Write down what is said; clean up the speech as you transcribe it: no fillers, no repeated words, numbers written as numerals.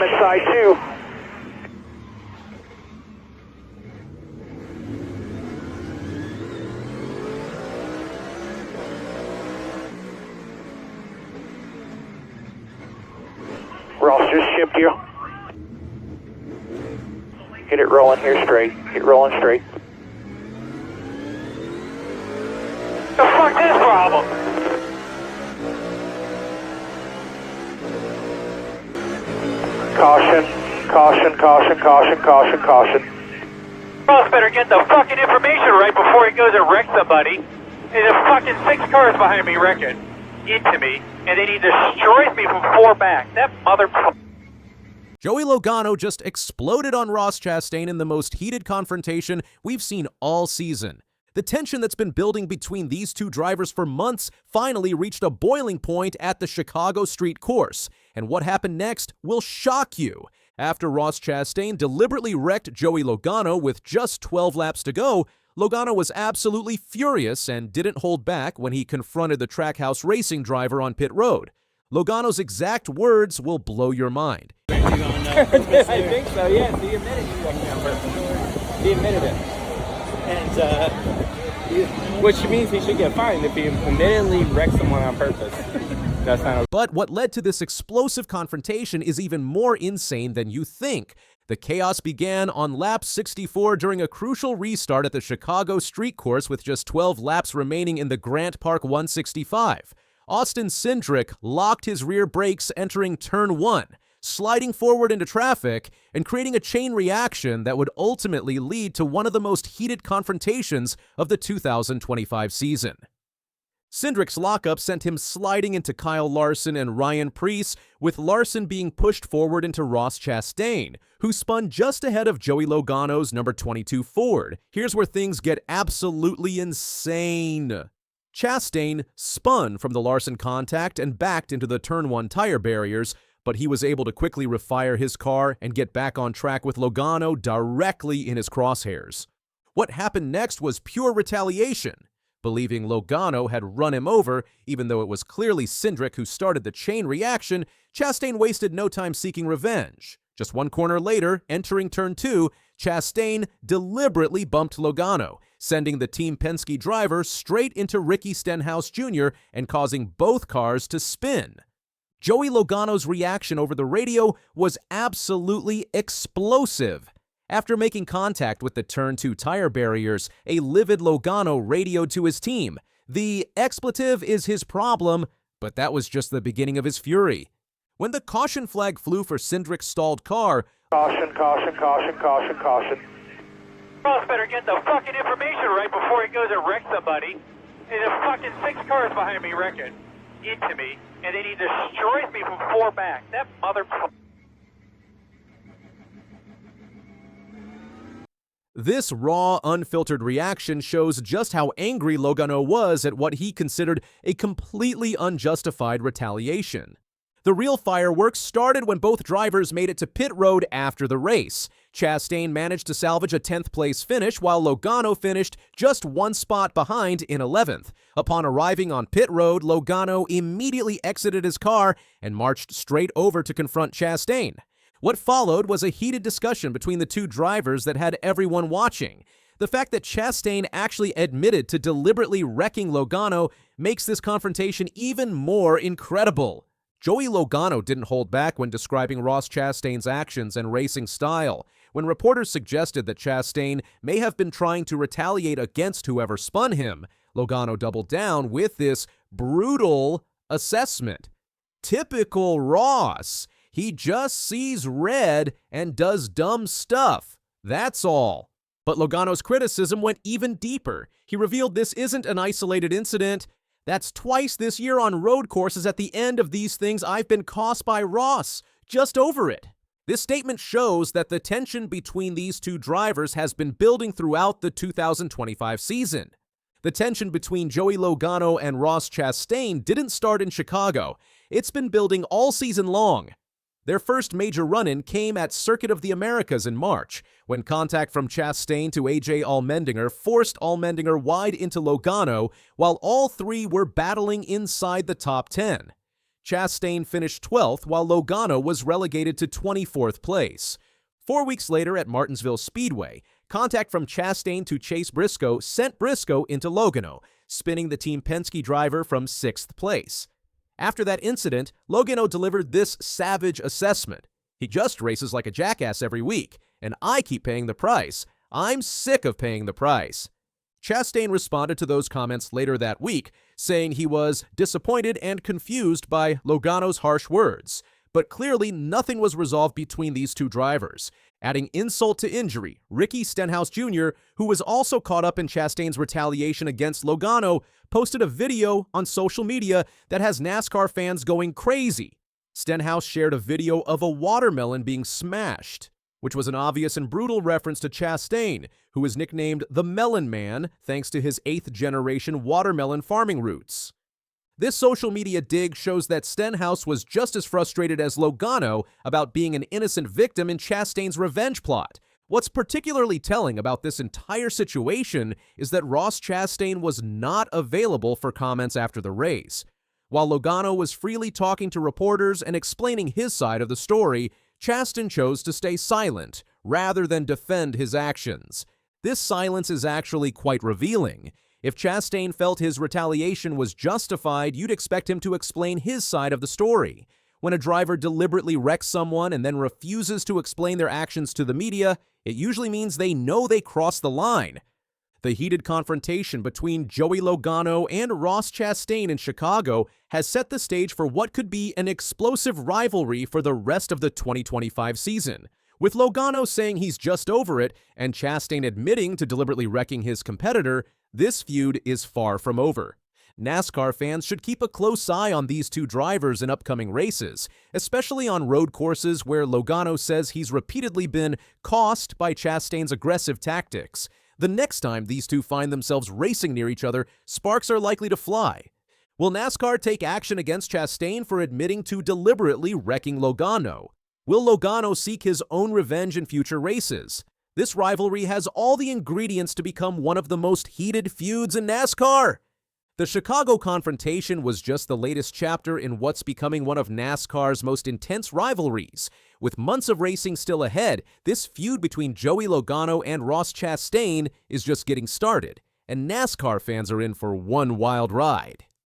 inside 2. Ross just shipped you. Get it rolling here straight. Get rolling straight. The fuck is problem? Caution, caution, caution, caution, caution, caution. Ross better get the fucking information right before he goes and wrecks somebody. There's a fucking 6 cars behind me wrecking into me, and then he destroys me from 4 back. That motherfucker. Joey Logano just exploded on Ross Chastain in the most heated confrontation we've seen all season. The tension that's been building between these two drivers for months finally reached a boiling point at the Chicago street course. And what happened next will shock you. After Ross Chastain deliberately wrecked Joey Logano with just 12 laps to go, Logano was absolutely furious and didn't hold back when he confronted the Trackhouse Racing driver on pit road. Logano's exact words will blow your mind. I think so, yes. He admitted he wrecked me on purpose. He admitted it. And, which means he should get fined if he admittedly wrecks someone on purpose. That's not okay. But what led to this explosive confrontation is even more insane than you think. The chaos began on lap 64 during a crucial restart at the Chicago street course with just 12 laps remaining in the Grant Park 165. Austin Cindric locked his rear brakes entering turn 1, sliding forward into traffic and creating a chain reaction that would ultimately lead to one of the most heated confrontations of the 2025 season. Cindric's lockup sent him sliding into Kyle Larson and Ryan Preece, with Larson being pushed forward into Ross Chastain, who spun just ahead of Joey Logano's number 22 Ford. Here's where things get absolutely insane. Chastain spun from the Larson contact and backed into the turn 1 tire barriers, but he was able to quickly refire his car and get back on track with Logano directly in his crosshairs. What happened next was pure retaliation. Believing Logano had run him over, even though it was clearly Cindric who started the chain reaction, Chastain wasted no time seeking revenge. Just one corner later, entering turn 2, Chastain deliberately bumped Logano, sending the Team Penske driver straight into Ricky Stenhouse Jr. and causing both cars to spin. Joey Logano's reaction over the radio was absolutely explosive. After making contact with the turn 2 tire barriers, a livid Logano radioed to his team. The expletive is his problem, but that was just the beginning of his fury. When the caution flag flew for Cindric's stalled car, Caution, caution, caution, caution, caution. Ross better get the fucking information right before he goes and wrecks somebody. There's a fucking 6 cars behind me wrecking into me, and then he destroys me from 4 back. That motherfucker. this raw, unfiltered reaction shows just how angry Logano was at what he considered a completely unjustified retaliation. The real fireworks started when both drivers made it to pit road after the race. Chastain managed to salvage a 10th place finish, while Logano finished just one spot behind in 11th. Upon arriving on pit road, Logano immediately exited his car and marched straight over to confront Chastain. What followed was a heated discussion between the two drivers that had everyone watching. The fact that Chastain actually admitted to deliberately wrecking Logano makes this confrontation even more incredible. Joey Logano didn't hold back when describing Ross Chastain's actions and racing style. When reporters suggested that Chastain may have been trying to retaliate against whoever spun him, Logano doubled down with this brutal assessment. Typical Ross. He just sees red and does dumb stuff. That's all. But Logano's criticism went even deeper. He revealed this isn't an isolated incident. That's twice this year on road courses. At the end of these things, I've been cost by Ross. Just over it. This statement shows that the tension between these two drivers has been building throughout the 2025 season. The tension between Joey Logano and Ross Chastain didn't start in Chicago. It's been building all season long. Their first major run-in came at Circuit of the Americas in March, when contact from Chastain to AJ Allmendinger forced Allmendinger wide into Logano, while all three were battling inside the top 10. Chastain finished 12th while Logano was relegated to 24th place. 4 weeks later at Martinsville Speedway, contact from Chastain to Chase Briscoe sent Briscoe into Logano, spinning the Team Penske driver from 6th place. After that incident, Logano delivered this savage assessment. He just races like a jackass every week, and I keep paying the price. I'm sick of paying the price. Chastain responded to those comments later that week, saying he was disappointed and confused by Logano's harsh words. But clearly nothing was resolved between these two drivers. Adding insult to injury, Ricky Stenhouse Jr., who was also caught up in Chastain's retaliation against Logano, posted a video on social media that has NASCAR fans going crazy. Stenhouse shared a video of a watermelon being smashed, which was an obvious and brutal reference to Chastain, who is nicknamed the Melon Man thanks to his 8th-generation watermelon farming roots. This social media dig shows that Stenhouse was just as frustrated as Logano about being an innocent victim in Chastain's revenge plot. What's particularly telling about this entire situation is that Ross Chastain was not available for comments after the race. While Logano was freely talking to reporters and explaining his side of the story, Chastain chose to stay silent rather than defend his actions. This silence is actually quite revealing. If Chastain felt his retaliation was justified, you'd expect him to explain his side of the story. When a driver deliberately wrecks someone and then refuses to explain their actions to the media, it usually means they know they crossed the line. The heated confrontation between Joey Logano and Ross Chastain in Chicago has set the stage for what could be an explosive rivalry for the rest of the 2025 season. With Logano saying he's just over it and Chastain admitting to deliberately wrecking his competitor, this feud is far from over. NASCAR fans should keep a close eye on these two drivers in upcoming races, especially on road courses where Logano says he's repeatedly been cost by Chastain's aggressive tactics. The next time these two find themselves racing near each other, sparks are likely to fly. Will NASCAR take action against Chastain for admitting to deliberately wrecking Logano? Will Logano seek his own revenge in future races? This rivalry has all the ingredients to become one of the most heated feuds in NASCAR. The Chicago confrontation was just the latest chapter in what's becoming one of NASCAR's most intense rivalries. With months of racing still ahead, this feud between Joey Logano and Ross Chastain is just getting started, and NASCAR fans are in for one wild ride.